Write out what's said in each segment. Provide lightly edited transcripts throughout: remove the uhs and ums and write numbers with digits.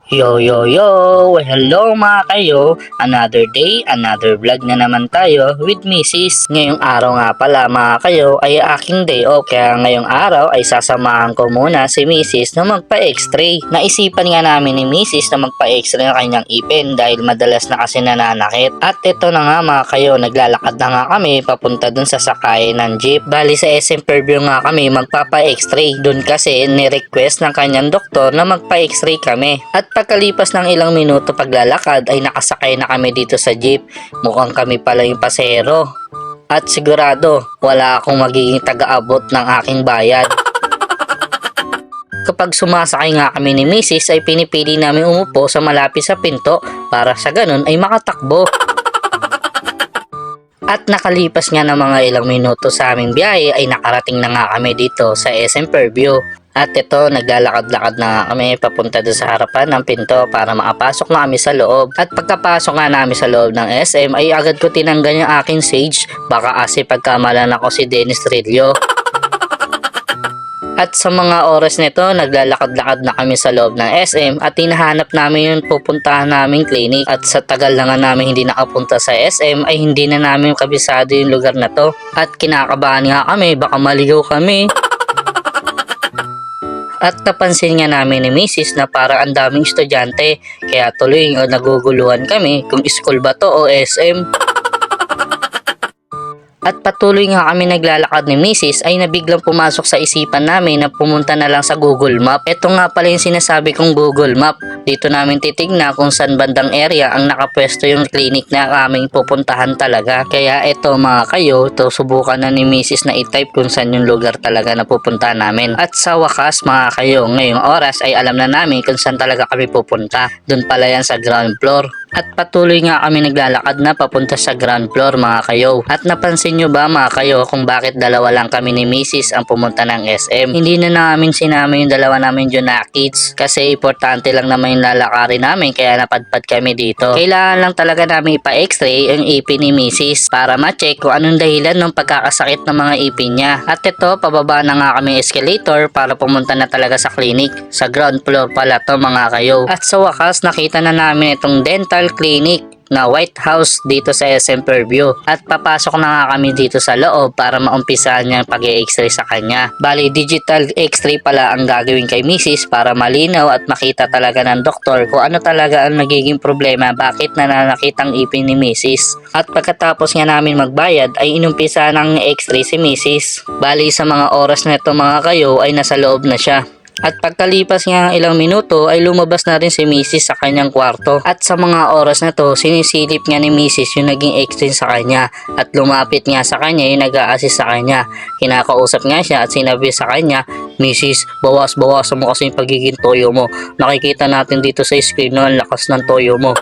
Yo yo yo! Well, hello mga kayo! Another day, another vlog na naman tayo with Mrs. Ngayong araw nga pala mga kayo ay aking day off, kaya ngayong araw ay sasamahan ko muna si Mrs. na magpa-x-ray. Naisipan nga namin ni Mrs. na magpa-x-ray ng kanyang ipin dahil madalas na kasi nananakit. At ito na nga mga kayo, naglalakad na nga kami papunta dun sa sakayan ng jeep. Bali sa SM Fairview nga kami magpapa-x-ray. Dun kasi ni-request ng kanyang doktor na magpa-x-ray kami. At pagkalipas ng ilang minuto paglalakad ay nakasakay na kami dito sa jeep. Mukhang kami pala yung pasahero. At sigurado wala akong magiging taga-abot ng aking bayad. Kapag sumasakay nga kami ni Mrs. ay pinipili namin umupo sa malapit sa pinto para sa ganun ay makatakbo. At nakalipas nga ng mga ilang minuto sa aming biyahe ay nakarating na nga kami dito sa SM Fairview. At ito, naglalakad-lakad na kami papunta doon sa harapan ng pinto para makapasok na kami sa loob. At pagkapasok nga namin sa loob ng SM ay agad ko tinanggal yung aking sage. Baka kasi pagkamalan ako si Dennis Trillo. At sa mga oras nito, naglalakad-lakad na kami sa loob ng SM at hinahanap namin yung pupuntahan naming clinic. At sa tagal na nga namin hindi nakapunta sa SM ay hindi na namin kabisado yung lugar na to. At kinakabahan nga kami, baka maligaw kami. At napansin nga namin ni Mrs. na para ang daming estudyante, kaya tuloy naguguluhan kami kung school ba to o SM. At patuloy nga kami naglalakad ni Mrs. ay nabiglang pumasok sa isipan namin na pumunta na lang sa Google Map. Ito nga pala yung sinasabi kong Google Map. Dito namin titignan kung saan bandang area ang nakapwesto yung clinic na aming pupuntahan talaga. Kaya ito mga kayo, subukan na ni Mrs. na i-type kung saan yung lugar talaga na pupuntahan namin. At sa wakas mga kayo, ngayong oras ay alam na namin kung saan talaga kami pupunta. Doon pala yan sa ground floor. At patuloy nga kami naglalakad na papunta sa ground floor mga kayo. At napansin nyo ba mga kayo kung bakit dalawa lang kami ni Mrs. ang pumunta ng SM? Hindi na namin sinama yung dalawa namin kids kasi importante lang naman yung lalakarin namin kaya napadpad kami dito. Kailangan lang talaga namin ipa-x-ray ang ipin ni Mrs. para ma-check kung anong dahilan ng pagkakasakit ng mga ipin niya. At ito, pababa na nga kami escalator para pumunta na talaga sa clinic. Sa ground floor pala to mga kayo. At sa wakas nakita na namin itong dental clinic na White House dito sa SM Fairview. At papasok na nga kami dito sa loob para maumpisahan niya ang pag-i-x-ray sa kanya. Bali, digital x-ray pala ang gagawin kay Mrs. para malinaw at makita talaga ng doktor kung ano talaga ang magiging problema, bakit nananakit ang ipin ni Mrs. At pagkatapos nga namin magbayad ay inumpisa ng x-ray si Mrs. Bali, sa mga oras na ito mga kayo ay nasa loob na siya. At pagkalipas nga ng ilang minuto ay lumabas na rin si Mrs. sa kanyang kwarto. At sa mga oras na to, sinisilip nga ni Mrs. yung naging x-ray sa kanya. At lumapit nga sa kanya yung nag-a-assist sa kanya. Kinakausap nga siya at sinabi sa kanya, Mrs. bawas-bawasan mo kasi yung pagiging toyo mo. Nakikita natin dito sa screen no, ang lakas ng toyo mo.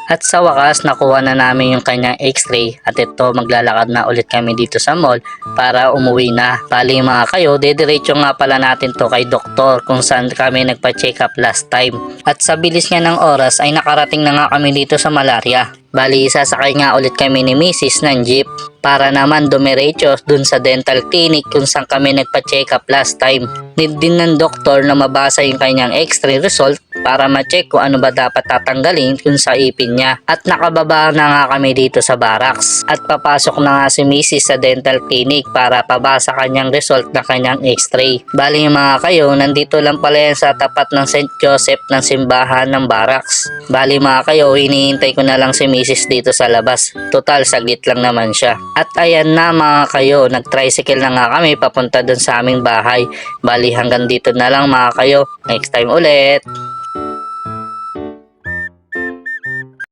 At sa wakas, nakuha na namin yung kanyang x-ray at ito, maglalakad na ulit kami dito sa mall para umuwi na. Bali mga kayo, dediretso nga pala natin to kay doktor kung saan kami nagpa-check up last time. At sa bilis nga ng oras ay nakarating na nga kami dito sa Malaria. Bali, sasakay nga ulit kami ni Mrs. ng jeep para naman dumiretso dun sa dental clinic kung saan kami nagpa-check up last time. Need din ng doktor na mabasa yung kanyang x-ray result para ma-check kung ano ba dapat tatanggalin kung sa ipin niya. At nakababa na nga kami dito sa barracks. At papasok na nga si Mrs. sa dental clinic para pabasa kanyang result na kanyang x-ray. Bali mga kayo, nandito lang pala yan sa tapat ng St. Joseph ng simbahan ng barracks. Bali mga kayo, hinihintay ko na lang si Mrs. dito sa labas. Total, saglit lang naman siya. At ayan na mga kayo, nag-tricycle na nga kami papunta dun sa aming bahay. Bali hanggang dito na lang mga kayo. Next time ulit.